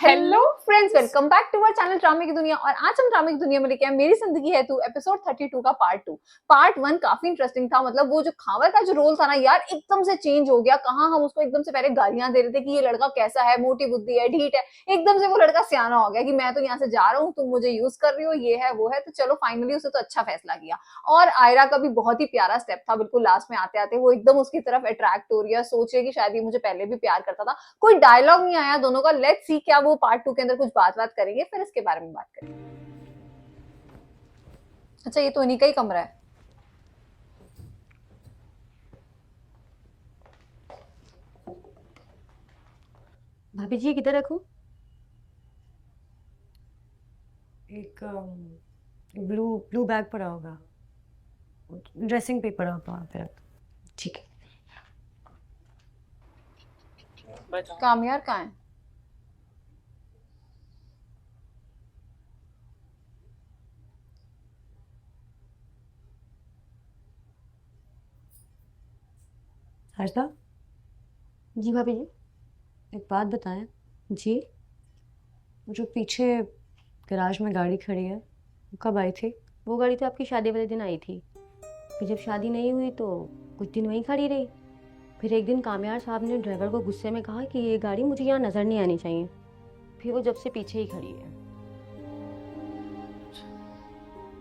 Hello friends, welcome back to our channel ड्रामे की दुनिया। और आज हम ड्रामे की दुनिया में लेके आए मेरी जिंदगी है तू एपिसोड 32 का पार्ट 2। पार्ट 1 काफी इंटरेस्टिंग था। मतलब वो जो खावर का जो रोल था ना यार, एकदम से चेंज हो गया। कहाँ हम उसको एकदम से पहले गालियां दे रहे थे कि ये लड़का कैसा है, मोटी बुद्धि है, ढीठ है, एकदम से वो लड़का सियाना हो गया कि मैं तो यहाँ से जा रहा हूँ, तुम मुझे यूज कर रही हो, ये है वो है। तो चलो फाइनली उसे तो अच्छा फैसला किया। और आयरा का भी बहुत ही प्यारा स्टेप था। बिल्कुल लास्ट में आते आते वो एकदम उसकी तरफ अट्रैक्ट हो रही है, सोच रही है कि शायद ये मुझे पहले भी प्यार करता था। कोई डायलॉग नहीं आया दोनों का। लेट्स सी क्या वो पार्ट 2 के अंदर कुछ बात करेंगे, फिर इसके बारे में बात करेंगे। अच्छा, ये तो इन्हीं का ही कमरा है। भाभी जी, ये किधर रखूं? एक ब्लू ब्लू बैग पड़ा होगा, ड्रेसिंग पेपर आप वहाँ पे रख। ठीक है। कामयार कहाँ है? हर्षदा, जी भाभी जी। एक बात बताएं, जी। वो जो पीछे गैराज में गाड़ी खड़ी है वो कब आई थी? वो गाड़ी तो आपकी शादी वाले दिन आई थी। फिर जब शादी नहीं हुई तो कुछ दिन वहीं खड़ी रही। फिर एक दिन कामयार साहब ने ड्राइवर को गुस्से में कहा कि ये गाड़ी मुझे यहाँ नजर नहीं आनी चाहिए। फिर वो जब से पीछे ही खड़ी है।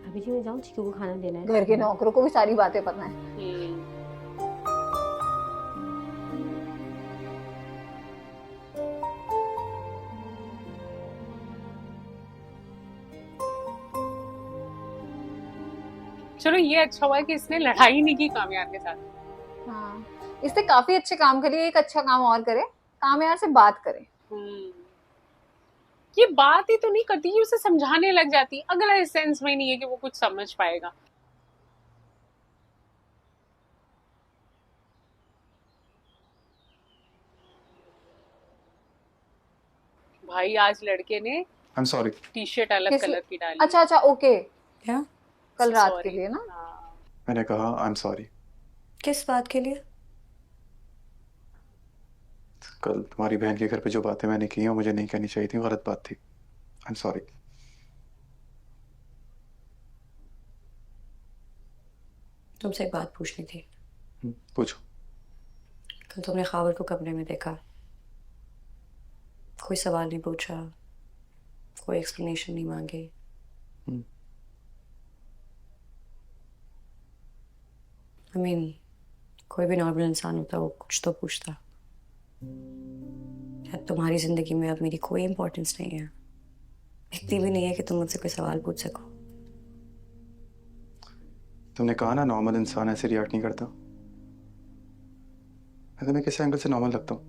भाभी जी, मैं जाऊँ? चीकू को खाना देना है। घर के नौकरों को भी सारी बातें पता है। चलो ये अच्छा हुआ है कि इसने लड़ाई नहीं की कामयार के साथ। हाँ, इसने काफी अच्छे काम करे। एक अच्छा काम और करे, कामयार से बात करे। ये बात ही तो नहीं करती, ये उसे समझाने लग जाती। अगला इस सेंस में नहीं है कि वो कुछ समझ पाएगा। भाई आज लड़के ने I am sorry. T shirt अलग कलर की डाली। अच्छा अच्छा, ओके। क्या? कल रात के Sorry। लिए ना। हाँ। मैंने कहा आई एम सॉरी। किस बात के लिए? कल तुम्हारी बहन के घर पे जो बातें मैंने की हैं वो मुझे नहीं कहनी चाहिए थी, गलत बात थी। I am sorry. तुमसे एक बात पूछनी थी। पूछो। कल तुमने खावर को कमरे में देखा, कोई सवाल नहीं पूछा, कोई एक्सप्लेनेशन नहीं मांगी। I mean, कोई भी नॉर्मल इंसान होता वो कुछ तो पूछता। शायद तुम्हारी जिंदगी में अब मेरी कोई इम्पोर्टेंस नहीं है, इतनी भी नहीं है कि तुम मुझसे कोई सवाल पूछ सको। तुमने कहा ना नॉर्मल इंसान ऐसे रिएक्ट नहीं करता। मैं तुम्हें किस एंगल से नॉर्मल लगता हूँ?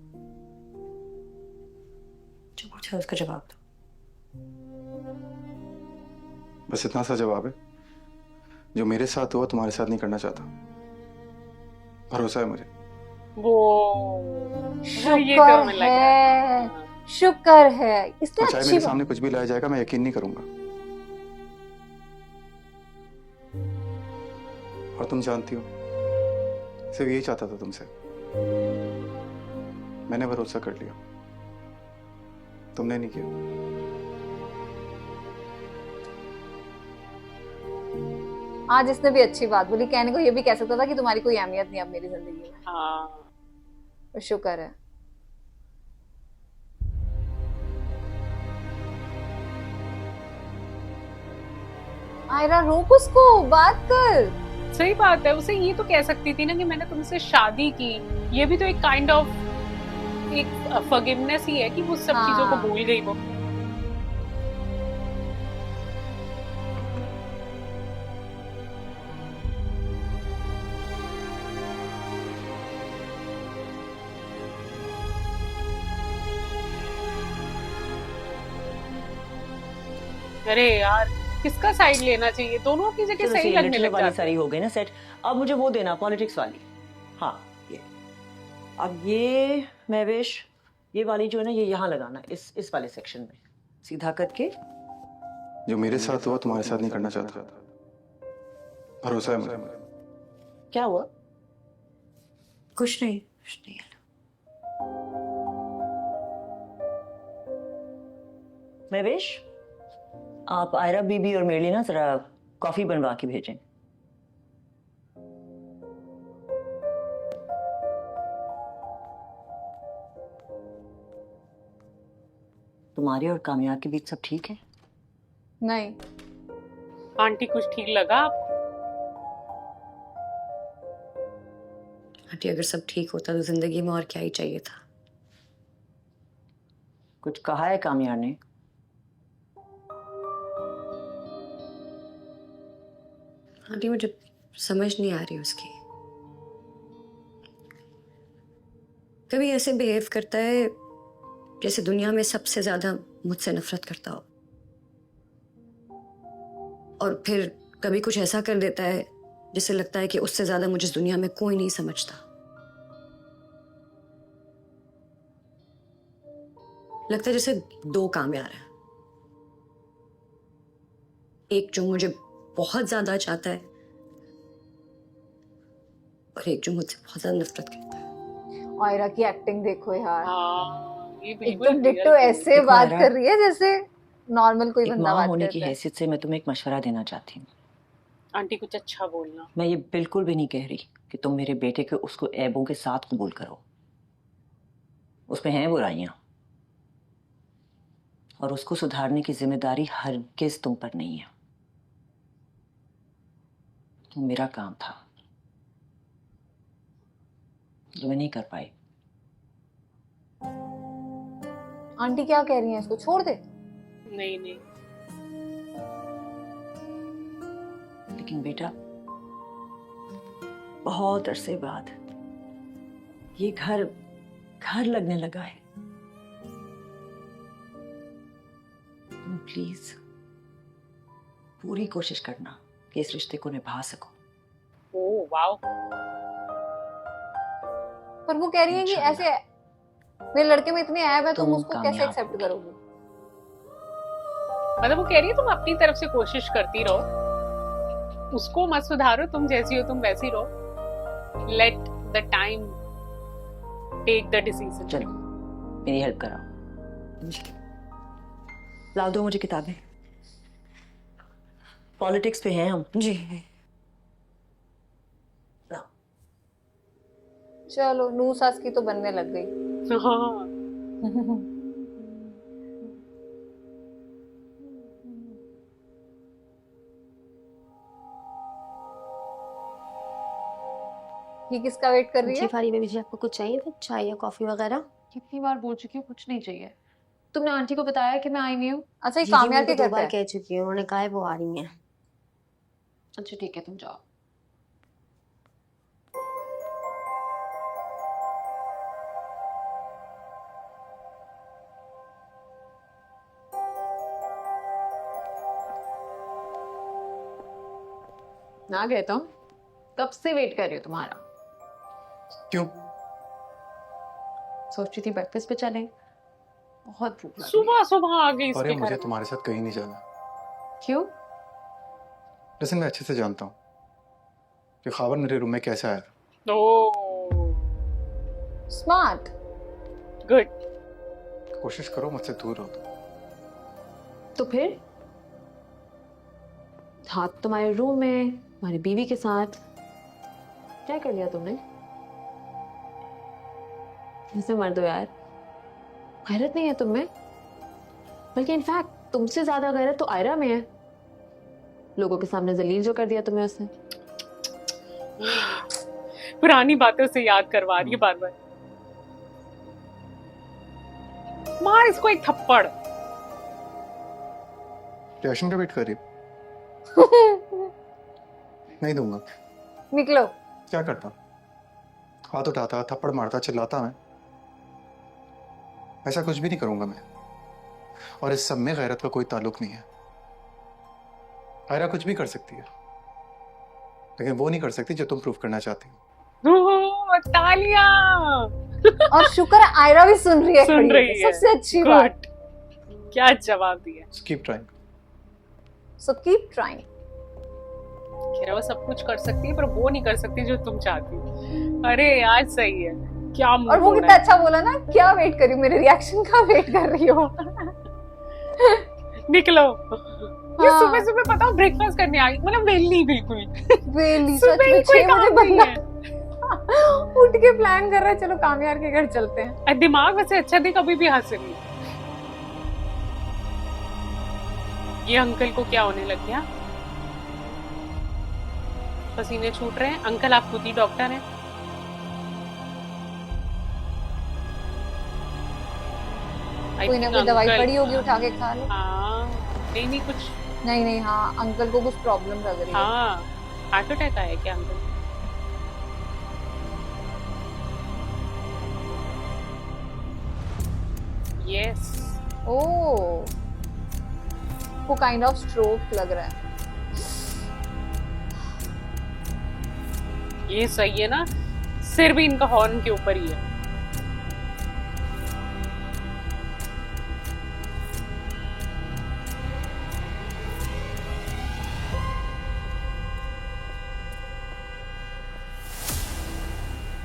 जो पूछा उसका जवाब दो। बस इतना सा जवाब है। जो मेरे साथ हुआ तुम्हारे साथ नहीं करना चाहता। भरोसा है मुझे। वो ये तो शुक्र हमें लगा। है, शुक्र है। इसने और चाहे अच्छी मेरे बात। सामने कुछ भी लाया जाएगा मैं यकीन नहीं करूंगा। और तुम जानती हो, सिर्फ यही चाहता था तुमसे। मैंने भरोसा कर लिया, तुमने नहीं किया। आज इसने भी अच्छी बात बोली। कहने को ये भी कह सकता था कि तुम्हारी कोई अहमियत नहीं अब मेरी जिंदगी में। हाँ। तो शुक्र है। आयरा, रोक उसको, बात कर। सही बात है, उसे ये तो कह सकती थी ना कि मैंने तुमसे शादी की। ये भी तो एक काइंड ऑफ एक फॉरगिवनेस ही है कि वो सब चीजों को हाँ। भूल गई वो। अरे यार, किसका साइड लेना चाहिए? दोनों की जगह सही लगने लग वाली जाती सारी हो गई ना सेट। अब मुझे वो देना, पॉलिटिक्स वाली। हाँ, ये अब ये महवेश, ये वाली जो है ना, ये यहाँ लगाना, इस वाले सेक्शन में सीधा करके। जो मेरे साथ हुआ तुम्हारे साथ नहीं करना चाहता। भरोसा है मुझे। क्या हुआ? कुछ नहीं। महवेश, आप आयरा बीबी और मेरे लिए ना जरा कॉफी बनवा के भेजें। तुम्हारे और कामयाब के बीच सब ठीक है? नहीं, आंटी कुछ ठीक लगा आपको? आंटी अगर सब ठीक होता तो जिंदगी में और क्या ही चाहिए था। कुछ कहा है कामयाब ने? आंटी मुझे समझ नहीं आ रही उसकी। कभी ऐसे बिहेव करता है जैसे दुनिया में सबसे ज्यादा मुझसे नफरत करता हो, और फिर कभी कुछ ऐसा कर देता है जिससे लगता है कि उससे ज्यादा मुझे इस दुनिया में कोई नहीं समझता। लगता है जैसे दो कामयाब हैं, एक जो मुझे बहुत ज्यादा चाहता है और एक जो मुझसे बहुत ज्यादा नफरत करता है। आयरा की एक्टिंग देखो यार, हाँ, ये बिल्कुल एकदम डिट्टो real ऐसे देखो बात आयरा, कर रही है जैसे नॉर्मल कोई एक बंदा माँ बात होने की करता है। हैसियत से मैं तुम्हें एक मशवरा देना चाहती हूँ। आंटी कुछ अच्छा बोलना। मैं ये बिल्कुल भी नहीं कह रही कि तुम मेरे बेटे के उसको ऐबों के साथ कबूल करो। उसमें हैं बुराइयां, और उसको सुधारने की जिम्मेदारी हरगिज तुम पर नहीं है। वो मेरा काम था जो मैं नहीं कर पाई। आंटी क्या कह रही हैं, इसको छोड़ दे। नहीं नहीं, लेकिन बेटा, बहुत अरसे बाद ये घर घर लगने लगा है। तुम प्लीज पूरी कोशिश करना कि इस रिश्ते को निभा सको। ओह वाओ, पर वो कह रही है कि ऐसे मेरे लड़के में इतने ऐब है, तुम तुम उसको कैसे कामयाब एक्सेप्ट होगी। करोगी? मतलब वो कह रही है तुम अपनी तरफ से कोशिश करती रहो, उसको मत सुधारो, तुम जैसी हो तुम वैसी रहो। Let the time take the decision. चलो मेरी हेल्प कराओ। ला दो मुझे किताबें, पॉलिटिक्स पे हैं हम। जी लाओ। चलो, नू सास की तो बनने लग गई। हाँ, ये किसका वेट कर रही जी है? फारी बेबी जी, आपको कुछ चाहिए था, चाय या कॉफी वगैरह? कितनी बार बोल चुकी हूँ कुछ नहीं चाहिए। तुमने आंटी को बताया कि मैं आई हुई हूँ? अच्छा, ये जी कामयाब मैं के उनको घर 2 पे बार है। कह चुकी हूँ, उन्होंने कहा है वो आ रही हैं। अच्छा ठीक है, तुम जाओ। ना गए तुम? कब से वेट कर रही हो तुम्हारा। क्यों? सोच रही थी ब्रेकफास्ट पे चलें, बहुत भूख लगी। सुबह सुबह आ गई अरे इसके मुझे घर। तुम्हारे साथ कहीं नहीं जाना। क्यों? लेकिन मैं अच्छे से जानता हूँ कि खावर मेरे रूम में कैसा है। Oh smart. गुड। कोशिश करो मुझसे दूर रहो। तो फिर हाथ तुम्हारे रूम में तुम्हारी बीवी के साथ क्या कर लिया तुमने? ऐसे मर दो यार, गैरत नहीं है तुम में। बल्कि इनफैक्ट तुमसे ज्यादा गैरत तो आयरा में है। लोगों के सामने जलील जो कर दिया तुम्हें उसने। पुरानी बातों से याद करवा रही है बार बार। मार इसको एक थप्पड़। रिएक्शन का वेट कर रही हो? नहीं दूंगा। निकलो। क्या करता? हाथ उठाता, थप्पड़ मारता, चिल्लाता मैं? ऐसा कुछ भी नहीं करूंगा मैं। और इस सब में गैरत का कोई ताल्लुक नहीं है। आयरा कुछ भी कर सकती है, लेकिन वो नहीं कर सकती जो तुम प्रूफ करना चाहती हो। ओह, तालियां। और शुक्र है आयरा भी सुन रही है, सुन खड़ी रही होके। है। सबसे अच्छी बात। गुड। क्या जवाब दिया। Keep trying. So keep trying. कह रहा वो सब कुछ कर सकती है पर वो नहीं कर सकती जो तुम चाहती हो। अरे आज सही है। क्या और वो कितना अच्छा बोला ना, क्या वेट कर रही हो, मेरे रिएक्शन का वेट कर रही हो। निकलो। ये हाँ। सुबह सुबह पता ब्रेकफास्ट करने आ गई, मतलब वेली बिल्कुल। वेली सच सुबह में ही कोई 6 काम बजे नहीं बंदा है। उठ के प्लान कर रहा है, चलो कामयार के घर चलते हैं। और दिमाग वैसे अच्छा थी, कभी भी हंस रही। ये अंकल को क्या होने लग गया? पसीने छूट रहे हैं। अंकल आप खुद ही डॉक्टर हैं। I कोई ना think कोई दवाई अंकल- पड़ी होगी, उठा के खा लो। हाँ नहीं नहीं कुछ, नहीं हाँ, अंकल को कुछ प्रॉब्लम लग रही है। हाँ हार्ट अटैक आया क्या अंकल? यस। ओह, वो काइंड ऑफ स्ट्रोक लग रहा है। ये सही है ना, सिर भी इनका हॉर्न के ऊपर ही है।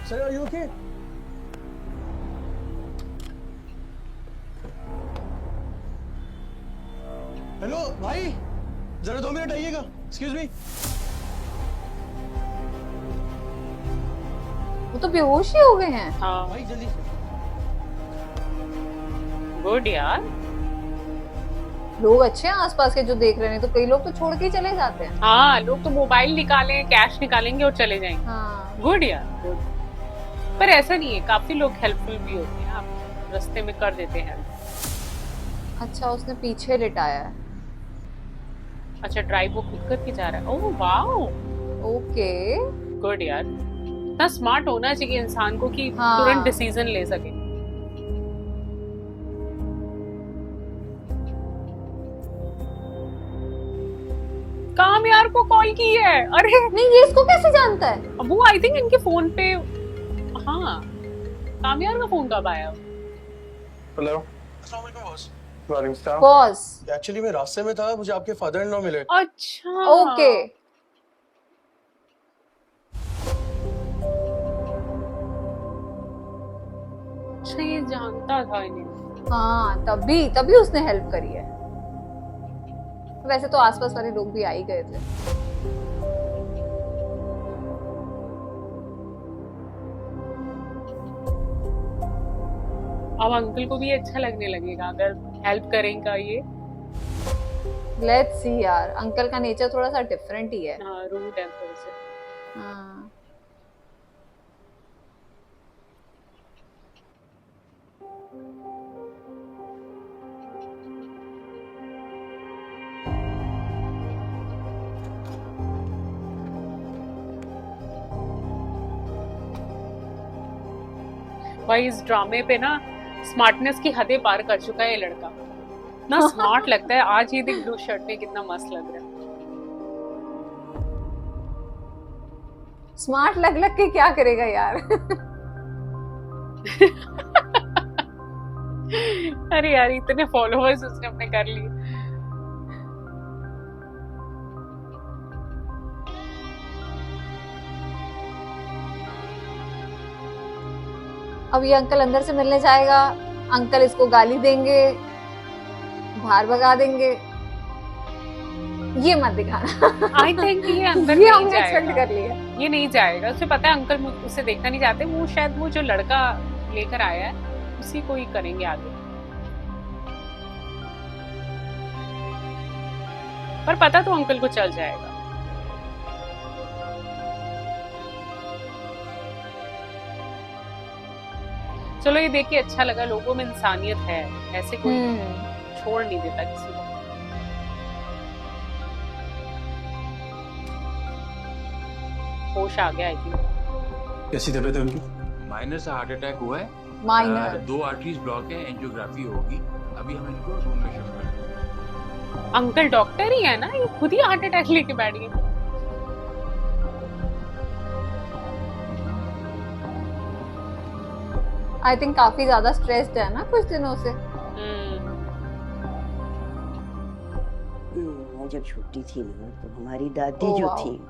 Sir, are you okay? Hello भाई, जरा 2 मिनट आइएगा। Excuse me. वो तो बेहोश ही हो गए हैं। हाँ भाई जल्दी से। गुड यार। लोग अच्छे हैं आसपास के जो देख रहे हैं, तो कई लोग तो छोड़ के ही चले जाते हैं। हाँ लोग तो मोबाइल निकालें, कैश निकालेंगे और चले जाएंगे। हाँ गुड यार गुड। पर ऐसा नहीं है, काफी लोग हेल्पफुल भी होते हैं, आप रास्ते में कर देते हैं। अच्छा, उसने पीछे लिटाया है। अच्छा ड्राइव वो खुद करके जा रहा है। Oh wow okay. गुड यार। इतना स्मार्ट होना चाहिए इंसान को कि हाँ। तुरंत डिसीजन ले सके। काम यार को कॉल की है। अरे नहीं, ये इसको कैसे जानता है? वो आई थिंक इनके फोन पे। हाँ कामयार का फोन कब आया? हेलो। अस्सलाम वालेकुम बॉस। वालेकुम सलाम। बॉस। एक्चुअली मैं रास्ते में था, मुझे आपके फादर इन लॉ मिले। अच्छा ओके। अच्छा ये जानता था इन्हें। हाँ, तभी उसने हेल्प करी है। वैसे तो आसपास वाले लोग भी आ ही गए थे। अब अंकल को भी अच्छा लगने लगेगा अगर हेल्प करेगा ये। लेट्स सी यार, अंकल का नेचर थोड़ा सा डिफरेंट ही है। हाँ रूड है थोड़े से। हाँ। भाई इस ड्रामे पे ना स्मार्टनेस की हदें पार कर चुका है ये लड़का। ना स्मार्ट लगता है। आज ये देख ब्लू शर्ट में कितना मस्त लग रहा है। स्मार्ट लग के क्या करेगा यार? अरे यार इतने फॉलोअर्स उसने अपने कर लिए। अब ये अंकल अंदर से मिलने जाएगा, अंकल इसको गाली देंगे, बाहर भगा देंगे। ये मत दिखाना। आई थिंक ये अंदर ये नहीं हमने एक्सपेक्ट जाएगा। कर लिया। ये नहीं जाएगा, उसे पता है अंकल उसे देखना नहीं चाहते। वो शायद वो जो लड़का लेकर आया है उसी को ही करेंगे आगे। पर पता तो अंकल को चल जाएगा। चलो ये देख के अच्छा लगा, लोगों में इंसानियत है, ऐसे कोई छोड़ नहीं देता किसी को। होश आ गया आई थिंक। कैसी तबीयत है उनकी? माइनर सा हार्ट अटैक हुआ है। माइनर। 2 आर्टरीज ब्लॉक है, एंजियोग्राफी होगी। अभी हम इनको रूम में शिफ्ट करेंगे। अंकल डॉक्टर ही है ना, ये खुद ही हार्ट अटैक लेके बैठ गए। आई थिंक काफी ज्यादा स्ट्रेस्ड है ना कुछ दिनों से। मैं जब छोटी थी ना, तो हमारी दादी ओह, जो वाओ। थी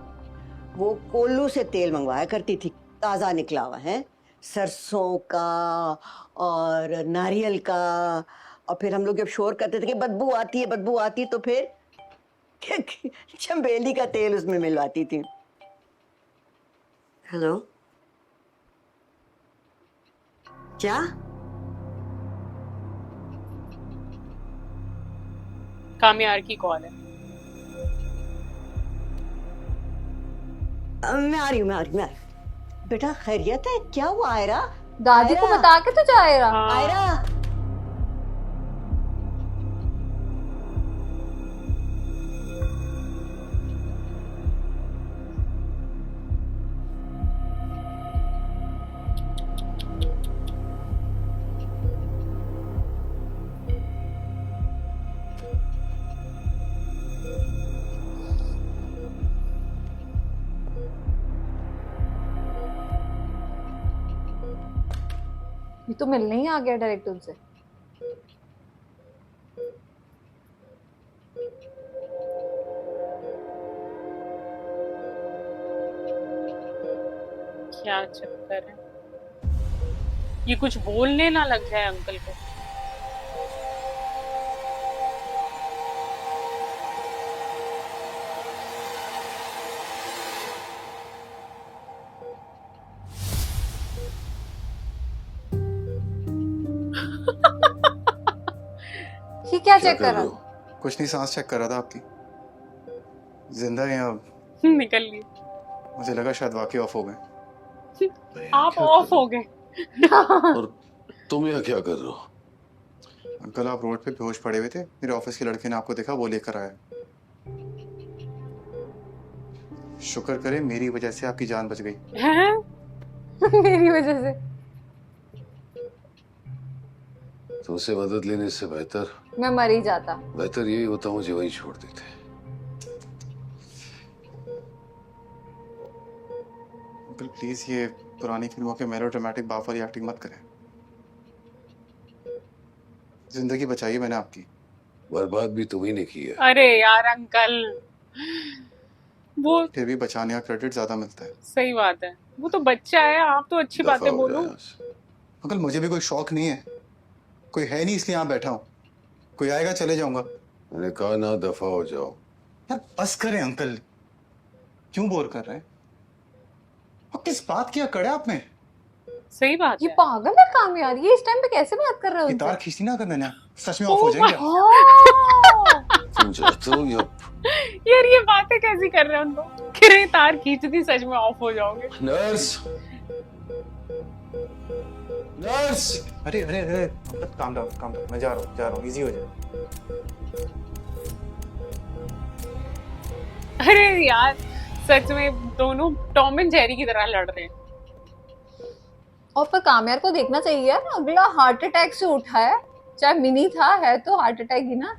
वो कोल्लू से तेल मंगवाया करती थी, ताज़ा निकला हुआ है, सरसों का और नारियल का और फिर हम लोग जब शोर करते थे कि बदबू आती है बदबू आती है, तो फिर चमेली का तेल उसमें मिलवाती थी। हेलो, क्या? कामयार की कॉल है। मैं आ रही हूँ, मैं आ रही हूँ, मैं आ रही हूँ। बेटा खैरियत है? क्या हुआ आयरा? दादी को आयरा। बता के तो जाएगा। हाँ, आयरा, ये तो मिलने ही आ गया डायरेक्ट उनसे। क्या चक्कर है, ये कुछ बोलने ना लग जाए अंकल को। ये क्या चेक कर रहा? कुछ नहीं, सांस चेक कर रहा था आपकी। जिंदा है अब? निकल लिए। मुझे लगा शायद वाकई ऑफ हो गए। आप ऑफ हो गए। और तुम यहाँ क्या कर रहे हो? अंकल आप रोड पे बेहोश पड़े हुए थे, मेरे ऑफिस के लड़के ने आपको देखा, वो लेकर आया। शुक्र करें मेरी वजह से आपकी जान बच गई। हैं? मेरी वजह से? तुमसे मदद लेने से बेहतर मैं मर ही जाता। यही होता मुझे वहीं छोड़ देते। अंकल प्लीज ये पुरानी फिल्मों के मेलोड्रामेटिक बाप वाली एक्टिंग मत करें। जिंदगी बचाई मैंने आपकी। बर्बाद भी तुम्ही ने की है। अरे यार अंकल, वो फिर भी बचाने का क्रेडिट ज्यादा मिलता है। सही बात है, वो तो बच्चा है, आप तो अच्छी दफा बातें हो बोलो। जाए यहाँ से। अंकल मुझे भी कोई शौक नहीं है, कोई है नहीं इसलिए यहाँ बैठा हूँ। कोई आएगा चले जाऊंगा। मैंने कहा ना दफा हो जाओ। यार बस करें अंकल, क्यों बोर कर रहे हैं? और किस बात की अकड़ है आप में? सही बात ये है। पागल है कामयार, ये इस टाइम पे कैसे बात कर रहे हो ये उनसे? तार खींचती ना करना ना, सच में ऑफ हो Oh जाएंगे। तुम चाहते हो या यार ये बातें कैसी कर रहे हैं उनको? कह रहे हैं तार खींचती सच में ऑफ हो जाओगे। नर्स? नर्स? अरे अरे अरे काम डाउन, मैं जा रहा हूँ, इजी हो जाए। अरे यार सच में दोनों टॉम एंड जेरी की तरह लड़ रहे हैं। और फिर कामयार को देखना चाहिए यार, अगला हार्ट अटैक से उठा है, चाहे मिनी था, है तो हार्ट अटैक ही ना।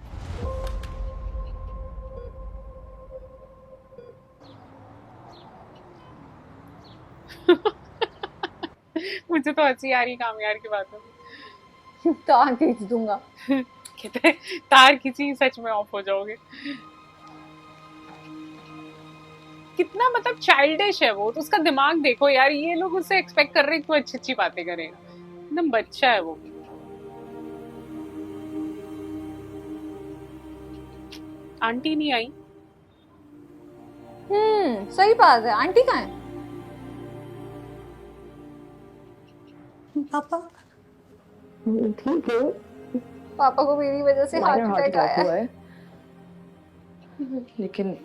मुझे तो हंसी आ रही कामयार की बातों में। तार खींच दूंगा। कहते हैं तार खींची सच में ऑफ हो जाओगे। कितना मतलब चाइल्डिश है वो, तो उसका दिमाग देखो यार। ये लोग उससे एक्सपेक्ट कर रहे हैं कि वो अच्छी अच्छी बातें करेगा, एकदम बच्चा है वो। आंटी नहीं आई? सही बात है, आंटी कहाँ है? पापा ठीक है। पापा को मेरी वजह से हार्ट अटैक आया है। लेकिन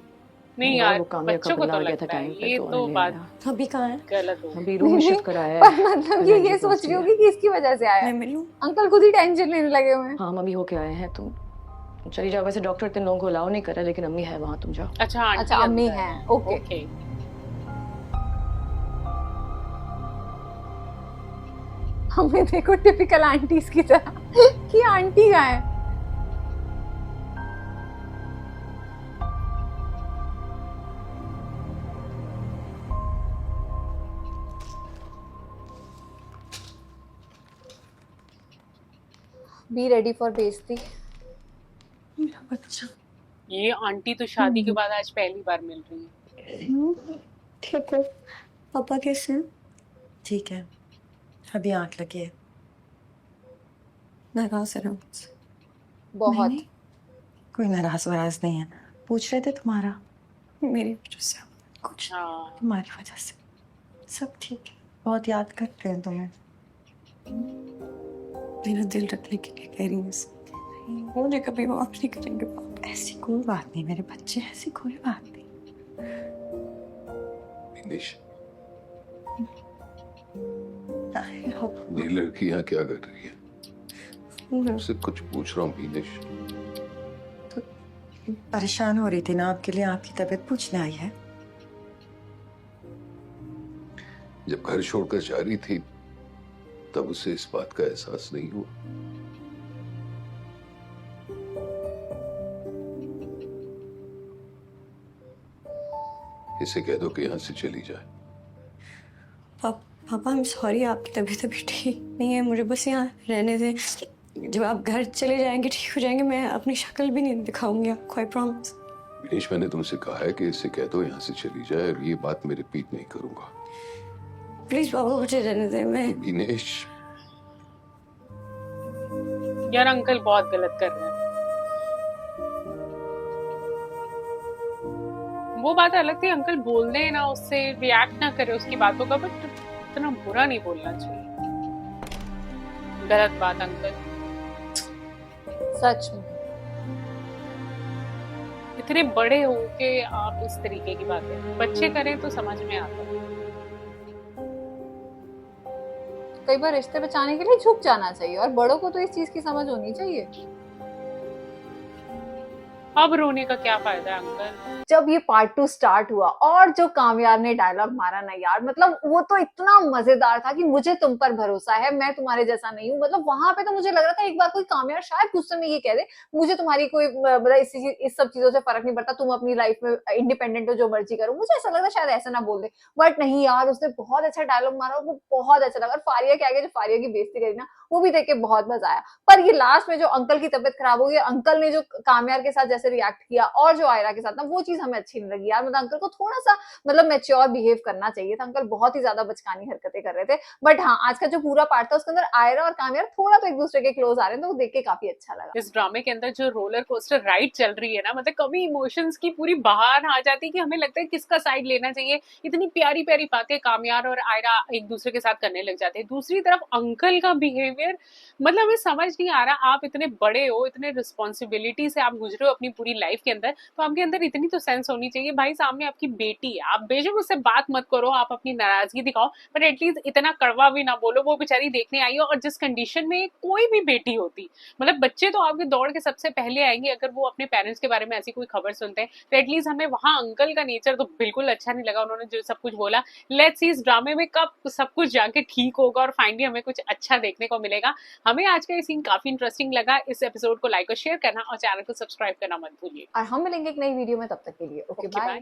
नहीं यार, यार वो कामयाब बच्चों को का तो बंदा आ गया था लगता है टाइम पे, ये तो तो नहीं बात आया। अभी कहाँ है? गलत हो। अभी रूम शिफ्ट कराया है। पर मतलब फिर ये सोच रही होगी कि इसकी वजह से आया मैं है। मिलूं? अंकल खुद ही टेंशन लेने लगे हुए हैं। हाँ मम्मी होके आए हैं, तुम चली जाओ। वैसे डॉक्टर इतने लोगों को अलाउ नहीं कर रहा, लेकिन अम्मी है वहाँ, तुम जाओ। अच्छा आंटी अच्छा अम्मी अंदर हैं, ओके। ओके। हमें देखो टिपिकल आंटीज की तरह कि आंटी कहाँ है। बी रेडी फॉर बेइज्जती। मेरा बच्चा ये आंटी तो शादी के बाद आज पहली बार मिल रही है। ठीक है। पापा कैसे हैं? ठीक है, अभी आंख लगी है। मैं कहाँ से रहूँ? बहुत। नहीं, कोई नाराज वराज नहीं है, पूछ रहे थे तुम्हारा, मेरी वजह से कुछ नहीं, हाँ तुम्हारी वजह से सब ठीक है। बहुत याद करते हैं तुम्हें, मेरा दिल रखने के लिए कह रही हूँ, मुझे कभी माफ नहीं करेंगे पाप। ऐसी कोई बात नहीं मेरे बच्चे, ऐसी कोई बात नहीं। विनेश, I ये लड़की यहाँ क्या कर रही है? hope- उससे कुछ पूछ रहा हूँ विनेश। परेशान हो रही थी ना आपके लिए, आपकी तबीयत पूछने आई है। जब घर छोड़कर जा रही थी तब उसे इस बात का एहसास नहीं हुआ। इसे कह दो कि यहाँ से चली जाए। पापा आई एम सॉरी, आपकी तबीयत अभी ठीक नहीं है, मुझे बस यहाँ रहने दें। जब आप घर चले जाएंगे, ठीक हो जाएंगे, मैं अपनी शक्ल भी नहीं दिखाऊंगी आपको, आई प्रॉमिस। विनेश, मैंने तुमसे कहा है कि इसे कह दो यहाँ से चली जाए, और ये बात मैं रिपीट नहीं करूंगा। प्लीज पापा मुझे रहने दें। मैं विनेश, यार अंकल बहुत गलत कर रहे हैं। वो बात अलग थी, अंकल बोल दे ना, उससे रिएक्ट ना करे उसकी बातों का, बट इतना बुरा नहीं बोलना चाहिए। गलत बात अंकल, सच में। इतने बड़े हो के आप इस तरीके की बातें बच्चे करें तो समझ में आता है। कई बार रिश्ते बचाने के लिए झुक जाना चाहिए, और बड़ों को तो इस चीज की समझ होनी चाहिए। अब रोने का क्या फायदा है अंकल? जब ये पार्ट 2 स्टार्ट हुआ और जो कामयाब ने डायलॉग मारा ना यार, मतलब वो तो इतना मजेदार था कि मुझे तुम पर भरोसा है, मैं तुम्हारे जैसा नहीं हूँ। मतलब वहां पे तो मुझे लग रहा था एक बार कोई कामयाब शायद गुस्से में ये कह दे, मुझे तुम्हारी कोई मतलब इस सब चीजों से फर्क नहीं पड़ता, तुम अपनी लाइफ में इंडिपेंडेंट हो, जो मर्जी करो। मुझे ऐसा लग रहा शायद ऐसा ना बोल दे, बट नहीं यार, उसने बहुत अच्छा डायलॉग मारा, वो बहुत अच्छा लगा। और फारिया के आगे जो फारिया की बेइज्जती करी ना, वो भी देख के बहुत मजा आया। पर ये लास्ट में जो अंकल की तबीयत खराब हो गई, अंकल ने जो कामयाब के साथ जैसे रिएक्ट किया और जो आयरा के साथ ना, वो चीज हमें अच्छी नहीं लगी यार। मतलब अंकल को थोड़ा सा मतलब मैच्योर बिहेव करना चाहिए था। अंकल बहुत ही ज्यादा बचकानी हरकतें कर रहे थे। बट हाँ, आज का जो पूरा पार्ट था उसके अंदर आयरा और कामयाब थोड़ा तो एक दूसरे के क्लोज आ रहे हैं, तो वो देख के काफी अच्छा लगा। इस ड्रामे के अंदर जो रोलर कोस्टर राइड चल रही है ना, मतलब कभी इमोशंस की पूरी बहार आ जाती है कि हमें लगता है किसका साइड लेना चाहिए। इतनी प्यारी प्यारी बातें कामयाब और आयरा एक दूसरे के साथ करने लग जाते हैं। दूसरी तरफ अंकल का बिहेवियर, मतलब हमें समझ नहीं आ रहा, आप इतने बड़े हो, इतने रिस्पॉन्सिबिलिटी से आप गुजरे हो अपनी पूरी लाइफ के अंदर, तो आपके अंदर इतनी तो सेंस होनी चाहिए। भाई सामने आपकी बेटी है, आप बेशक उससे बात मत करो, आप अपनी नाराजगी दिखाओ, पर एटलीस्ट इतना कड़वा भी ना बोलो। वो बेचारी देखने आई हो, और जिस कंडीशन में कोई भी बेटी होती, मतलब बच्चे तो आपके दौड़ के सबसे पहले आएंगे अगर वो अपने पेरेंट्स के बारे में ऐसी कोई खबर सुनते हैं। तो एटलीस्ट हमें वहां अंकल का नेचर तो बिल्कुल अच्छा नहीं लगा, उन्होंने जो सब कुछ बोला। लेट्स सी इस ड्रामे में कब सब कुछ जाके ठीक होगा और फाइनली हमें कुछ अच्छा देखने को मिलेगा। हमें आज का ये सीन काफी इंटरेस्टिंग लगा। इस एपिसोड को लाइक और शेयर करना और चैनल को सब्सक्राइब करना मत भूलिए। और हम मिलेंगे एक नई वीडियो में, तब तक के लिए ओके बाय।